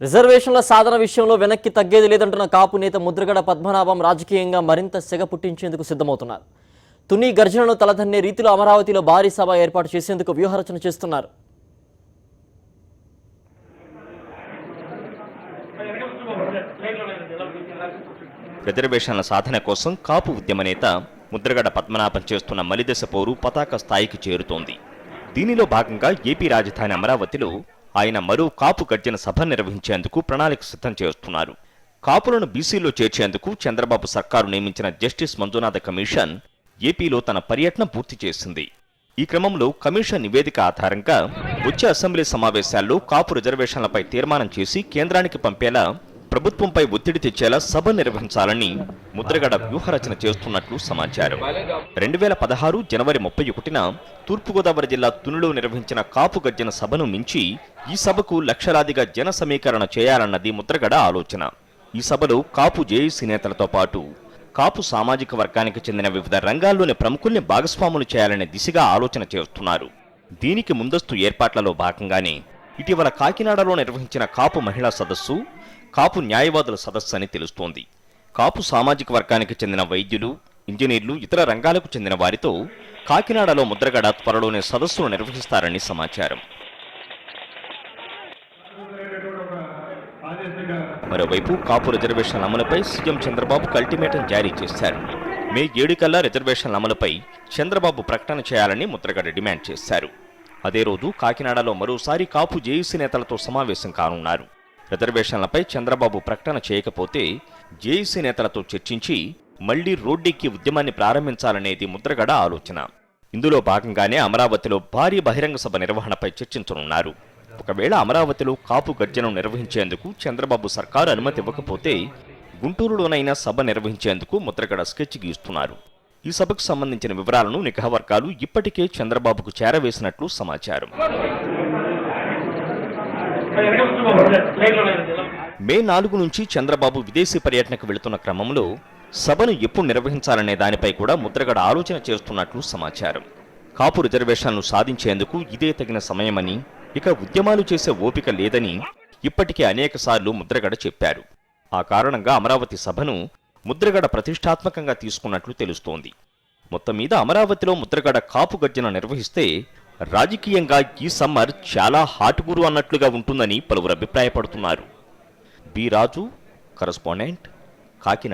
రిజర్వేషన్ల సాధన విషయంలో వెనక్కి తగ్గేది లేదంటున్న కాపు నేత ముద్రగడ పద్మనాభం రాజకీయంగా మరింత సెగ పుట్టించేందుకు సిద్ధమవుతున్నారు. తుని గర్జనను తలదన్నే రీతిలో అమరావతిలో భారీ సభ ఏర్పాటు చేసేందుకు వ్యూహరచన చేస్తున్నారు. రిజర్వేషన్ల సాధన కోసం కాపు ఉద్యమ నేత ముద్రగడ పద్మనాభం చేస్తున్న మలిదశ పోరు పతాక స్థాయికి చేరుతోంది. దీనిలో భాగంగా ఏపీ రాజధాని అమరావతిలో ఆయన మరో కాపు గర్జన సభ నిర్వహించేందుకు ప్రణాళిక సిద్ధం చేస్తున్నారు. కాపులను బీసీలో చేర్చేందుకు చంద్రబాబు సర్కారు నియమించిన జస్టిస్ మంజునాథ కమిషన్ ఏపీలో తన పర్యటన పూర్తి చేసింది. ఈ క్రమంలో కమిషన్ నివేదిక ఆధారంగా వచ్చే అసెంబ్లీ సమావేశాల్లో కాపు రిజర్వేషన్లపై తీర్మానం చేసి కేంద్రానికి పంపేలా ప్రభుత్వంపై ఒత్తిడి తెచ్చేలా సభ నిర్వహించాలని ముద్రగడ వ్యూహరచన చేస్తున్నట్లు సమాచారం. 2016 జనవరి 31న తూర్పుగోదావరి జిల్లా తునిలో నిర్వహించిన కాపు గర్జన సభను మించి ఈ సభకు లక్షలాదిగా జన సమీకరణ చేయాలన్నది ముద్రగడ ఆలోచన. ఈ సభలో కాపు జేఏసీ నేతలతో పాటు కాపు సామాజిక వర్గానికి చెందిన వివిధ రంగాల్లోని ప్రముఖుల్ని భాగస్వాములు చేయాలనే దిశగా ఆలోచన చేస్తున్నారు. దీనికి ముందస్తు ఏర్పాట్లలో భాగంగానే ఇటీవల కాకినాడలో నిర్వహించిన కాపు మహిళా సదస్సు కాపు న్యాయవాదుల సదస్సు అని తెలుస్తోంది. కాపు సామాజిక వర్గానికి చెందిన వైద్యులు, ఇంజనీర్లు, ఇతర రంగాలకు చెందిన వారితో కాకినాడలో ముద్రగడ త్వరలోనే సదస్సును నిర్వహిస్తారని సమాచారం. మరోవైపు కాపు రిజర్వేషన్ల అమలుపై సీఎం చంద్రబాబుకు అల్టిమేటం జారీ చేశారు. మే 7 కల్లా రిజర్వేషన్ల అమలుపై చంద్రబాబు ప్రకటన చేయాలని ముద్రగడ డిమాండ్ చేశారు. అదే రోజు కాకినాడలో మరోసారి కాపు జేఏసీ నేతలతో సమావేశం కానున్నారు. రిజర్వేషన్లపై చంద్రబాబు ప్రకటన చేయకపోతే జేఏసీ నేతలతో చర్చించి మళ్లీ రోడ్డెక్కి ఉద్యమాన్ని ప్రారంభించాలనేది ముద్రగడ ఆలోచన. ఇందులో భాగంగానే అమరావతిలో భారీ బహిరంగ సభ నిర్వహణపై చర్చించనున్నారు. ఒకవేళ అమరావతిలో కాపు గర్జనను నిర్వహించేందుకు చంద్రబాబు సర్కారు అనుమతి ఇవ్వకపోతే గుంటూరులోనైనా సభ నిర్వహించేందుకు ముద్రగడ స్కెచ్ గీస్తున్నారు. ఈ సభకు సంబంధించిన వివరాలను నిఘా వర్గాలు ఇప్పటికే చంద్రబాబుకు చేరవేసినట్లు సమాచారం. మే 4 నుంచి చంద్రబాబు విదేశీ పర్యటనకు వెళుతున్న క్రమంలో సభను ఎప్పుడు నిర్వహించాలనే దానిపై కూడా ముద్రగడ ఆలోచన చేస్తున్నట్లు సమాచారం. కాపు రిజర్వేషన్లు సాధించేందుకు ఇదే తగిన సమయమని, ఇక ఉద్యమాలు చేసే ఓపిక లేదని ఇప్పటికే అనేకసార్లు ముద్రగడ చెప్పారు. ఆ కారణంగా అమరావతి సభను ముద్రగడ ప్రతిష్టాత్మకంగా తీసుకున్నట్లు తెలుస్తోంది. మొత్తం మీద అమరావతిలో ముద్రగడ కాపు గర్జన నిర్వహిస్తే రాజకీయంగా ఈ సమ్మర్ చాలా హాట్ గురు అన్నట్లుగా ఉంటుందని పలువురు అభిప్రాయపడుతున్నారు. బి రాజు, కరస్పాండెంట్, కాకినాడ.